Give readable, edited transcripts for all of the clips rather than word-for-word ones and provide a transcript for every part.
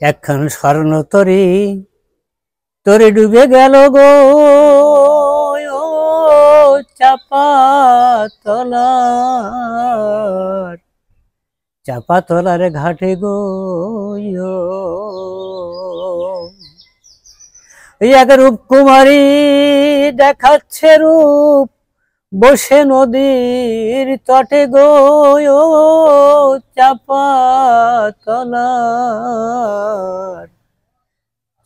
একখান স্বর্ণ তরি তরি ডুবে গেল গো চাপা তলার চাপা তলার ঘাটে গো এক রূপকুমারী দেখাচ্ছে রূপ বসে নদীর তটে গো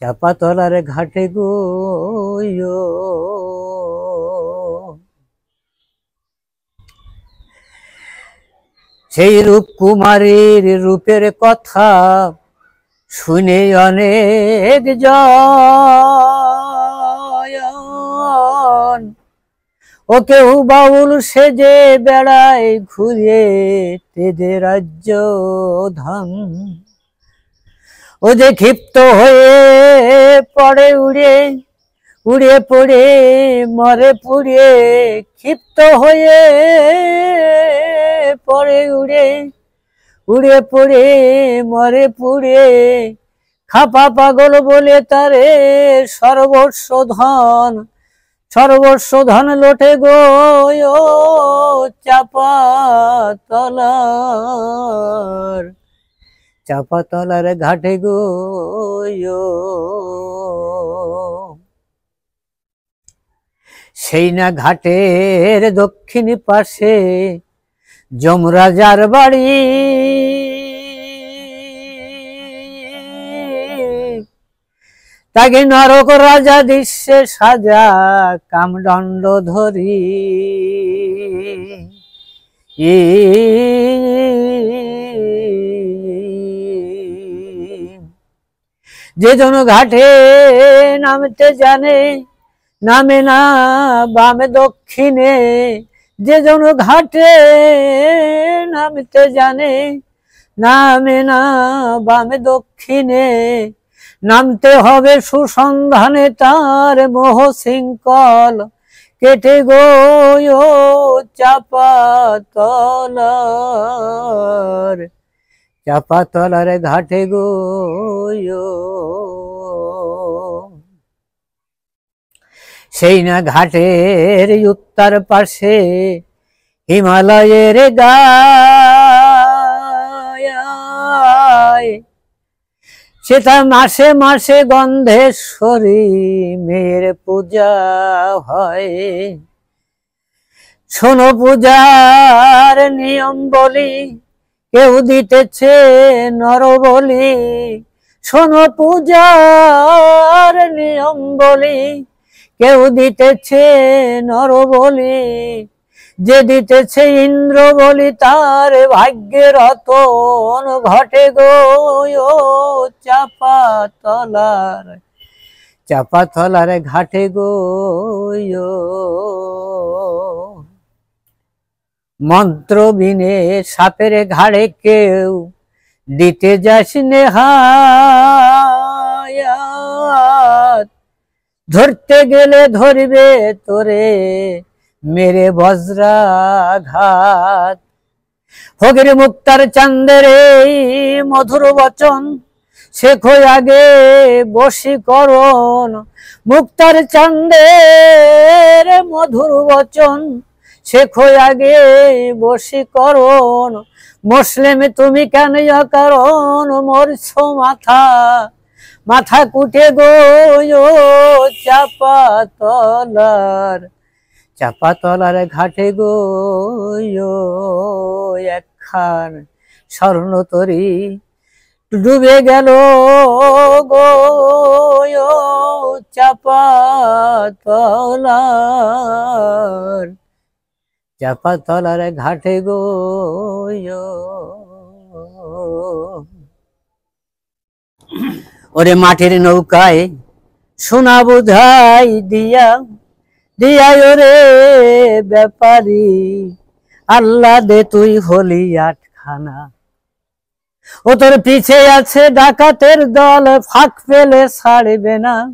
চাপা তলার ঘাটে গো সেই রূপকুমারীর রূপের কথা শুনে অনেক জন ও কেউ বাউল সেজে বেড়ায় ঘুরে তেদের রাজ্য ধাম ও যে ক্ষিপ্ত হয়ে পড়ে উড়ে পড়ে মরে পুড়ে ক্ষিপ্ত হয়ে পড়ে উড়ে পড়ে মরে পুড়ে খাপা পাগল বলে তারে সর্বস্ব ধন লোটে গো চাপা তলার ঘাটে গো সেই না ঘাটের দক্ষিণ পাশে যমরাজার বাড়ি তাকে নরক রাজা দৃশ্যে সাজা কামদণ্ড ধরি যে জন ঘাটে নামতে জানে নামে না বামে দক্ষিণে যে জন ঘাটে নামতে জানে নামে না বামে দক্ষিণে নামতে হবে সুসন্ধানে তার মোহ শৃঙ্খল কেটে গো চাপা তলার ঘাটে গো সেই না ঘাটের উত্তর পাশে হিমালয়ের গায় সেটা মাসে মাসে গন্ধেশ্বরী মেয়ের পূজা হয় শোনো পূজার নিয়ম বলি কেউ দিতেছে নর বলি শোনো পূজার নিয়ম বলি কেউ দিতেছে নর বলি যে দিতেছে ইন্দ্র বলি তার ভাগ্যের রতন ঘটে গো চাপা তলার ঘাটে গো মন্ত্র বিনে সাপের ঘাড়ে কেউ দিতে যাস নেহাত ধরতে গেলে ধরবে তোরে মেরে বজ্রাঘাত ফকির মুক্তার চাঁদের এই মধুর বচন শেখো আগে বশীকরণ মুক্তার চাঁদের মধুর বচন শেখো আগে বশীকরণ মুসলিম তুমি কেন কারণ মরছো মাথা কুটে গো চাপা তলার ঘাটে গো একখান স্বর্ণ তরি ডুবে গেল গো চাপা তলার ঘাটে গো ওরে মাটির নৌকায় সোনা বোঝাই দিয়া ওরে ব্যাপারী আল্লাহ দে তুই হলি আটখানা ও তোর পিছে আছে ডাকাতের দল ফাঁক পেলে ছাড়বে না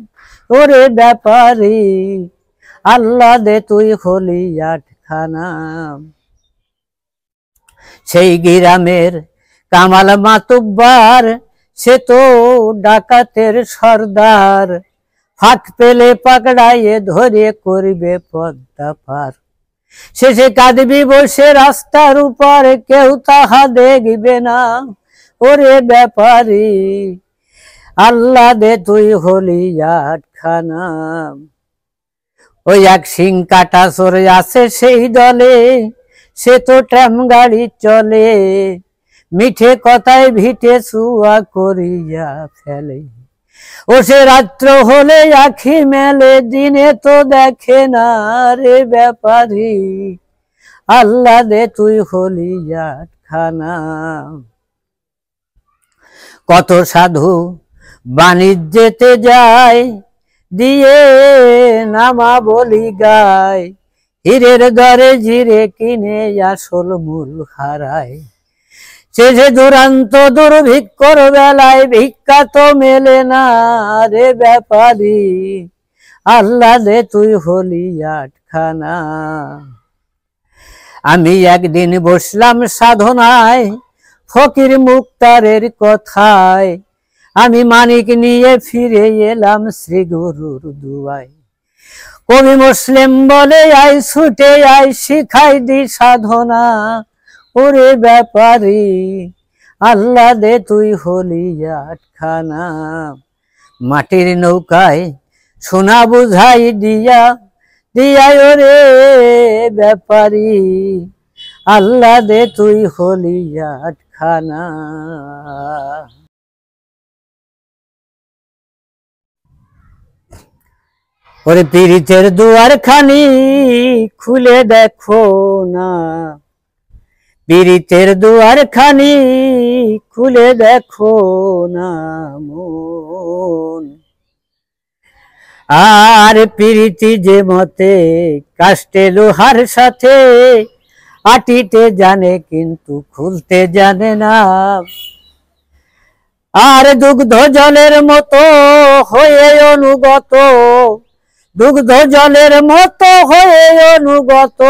ওরে ব্যাপারী আল্লাহ দে তুই হলি আটখানা সেই গ্রামের কামাল মাতুব্বার সে তো ডাকাতের সর্দার, ফাঁক পেলে পাকড়াইয়ে ধরে করবে পদ্মা পার। শেষে কাঁদবি বসে রাস্তার উপর, কেউ তাহা দেখবে না। ওরে ব্যাপারী, আল্লাহ দে তুই হলি আটখানা। ওই এক সিং কাটা চোরে আছে সেই দলে, সে তো ট্রাম গাড়ি চলে, মিঠে কথায় ভিটে চুয়া করিয়া ফেলে। ও সে রাত্র হলে আখি মেলে, দিনে তো দেখে না রে ব্যাপারী, আল্লাহ দে তুই হলি আটখানা। কত সাধু বাণিজ্যেতে যায়, দিয়ে নামা বলি গায়, হীরের দরে জিরে কিনে আসল মূল হারায়। শেষে দুরান্ত দুর্ভিক্ষর বেলায় ভিক্ষা তো মেলে না রে ব্যাপারী, আল্লাহ দে তুই হলি আটখানা। আমি একদিন বসলাম সাধনায়, ফকির মুক্তারের কথায়, আমি মানিক নিয়ে ফিরে এলাম শ্রী গুরুর দুয়ায়। কবি মুসলিম বলে আই ছুটে আই, শিখাই দি সাধনা। ওরে ব্যাপারী, আল্লাহ দে তুই হলি আটখানা। মাটির নৌকায় সোনা বুঝাই দিয়া, দিয়াই ওরে ব্যাপারী, আল্লাহ দে তুই হলি আটখানা। ওরে পীড়িতের দুয়ার খানি খুলে দেখো না, পীড়িতের দুয়ার খানি খুলে দেখো না মন। আর পীড়িতি যে মতে কাস্টে লোহার সাথে, আটিতে জানে কিন্তু খুলতে জানে না। আর দুগ্ধ জলের মতো হয়ে অনুগত, দুগ্ধ জলের মতো হয়ে অনুগত,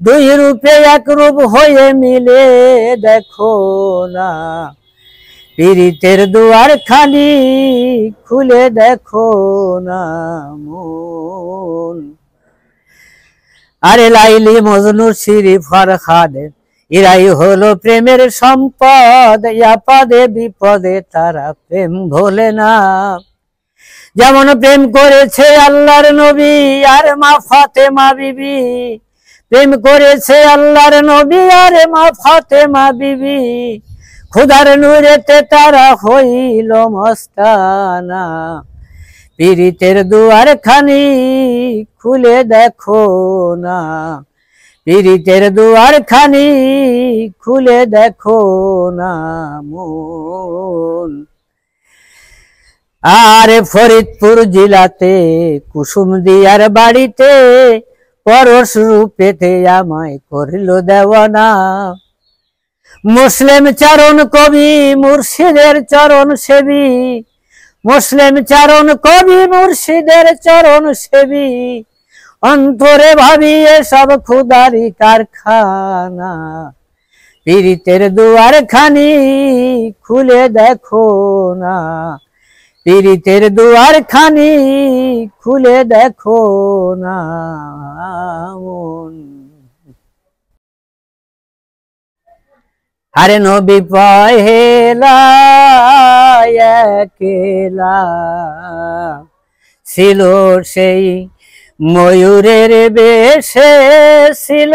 দুই রূপে এক রূপ হয়ে মিলে দেখো না। পীড়িতের দুয়ার খানি খুলে দেখো না মন। আরে লাইলি মজনু শ্রী ফরহাদ, এরাই হলো প্রেমের সম্পদ, আপদে বিপদে তারা প্রেম ভোলে না। যেমন প্রেম করেছে আল্লাহর নবী আর মা ফাতেমা বিবি, প্রেম করেছে আল্লাহর নবী আর মা ফাতেমা বিবি, খুদার নূরেতে তারা হইল মস্তানা। পীড়িতের দুয়ার খানি খুলে দেখো না, পীড়িতের দুয়ার খানি খুলে দেখো না মন। আর ফরিদপুর জেলাতে কুসুম দিয়ার বাড়িতে, পরশ রূপেতে আমায় করিল দেওয়ানা। মুসলিম চারণ কবি মুর্শিদের চরণ সেবী, মুসলিম চারণ কবি মুর্শিদের চরণ সেবী, অন্তরে ভাবি এসব খুদারি কারখানা। পীড়িতের দুয়ার খানি খুলে দেখো না, পীড়িতের দুয়ার খানি খুলে দেখো না মন। আরে নবী পহেলা একেলা ছিল সেই ময়ূরের বেশে, ছিল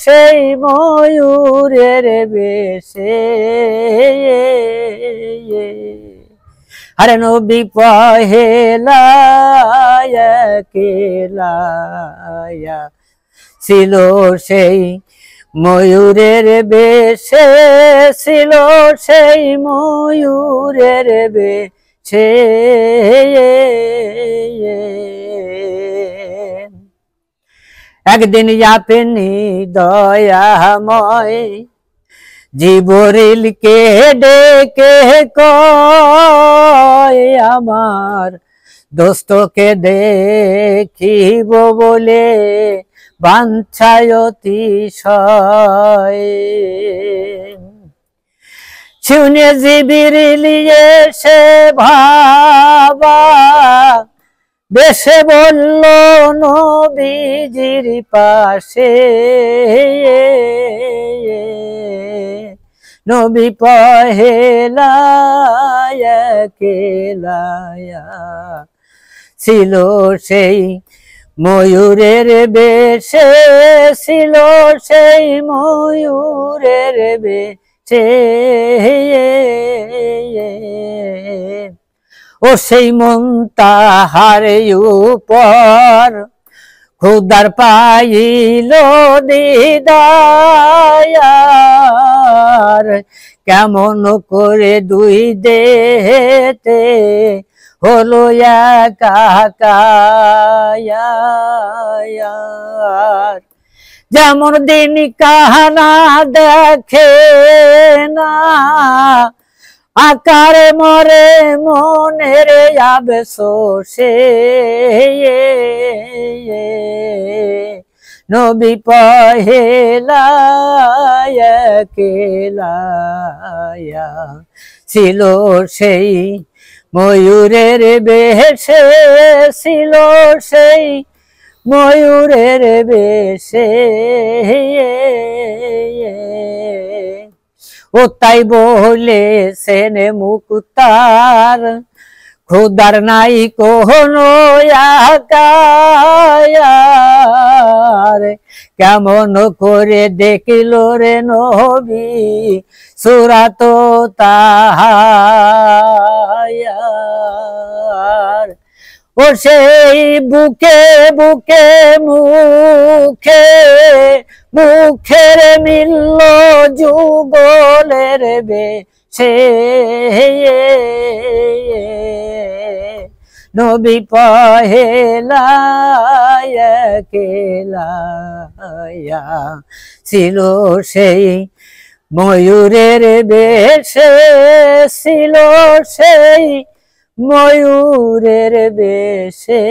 সেই ময়ূরের বেশে। আরে নবী পহেলা একেলা ছিল সেই ময়ূরের বেশে, ছিল সেই ময়ূরের বেশে। একদিন আপনি দয়াময় জিবরিলকে ডেকে কয়, আমার দোস্তকে দেখিব বলে বাঞ্ছায় অতিশয়। শুনে জিবরিল এসে বাবা বেশে বলল নবীজির পাশে, নবী পহেলা একেলায়া ছিল সেই ময়ূরের বেশে, ছিল সেই ময়ূরের বেশে। ও সেই মুনতাহার উপর খুদার পাইল দিদার, কেমন করে দুই দেহেতে হলো একাকার। যেমন দিন কাহানা দেখে না আকারে মরে মনের আবেশে, নবী পহেলা একেলায়া ছিল সেই ময়ূরের বেশে, ছিল সেই ময়ূরের বেশে। ও তাই বলেছেন মুক্তার খুদার নাই কোনো আকার, কেমন করে দেখিল রে নবী সূরাত তাহার। ও সেই বুকে বুকে মুখে মুখের মিলল যুগলের বেশে, নবী পহেলা একেলায়া ছিল সেই ময়ূরের বেশে, ছিল সেই ময়ূরের বেশে।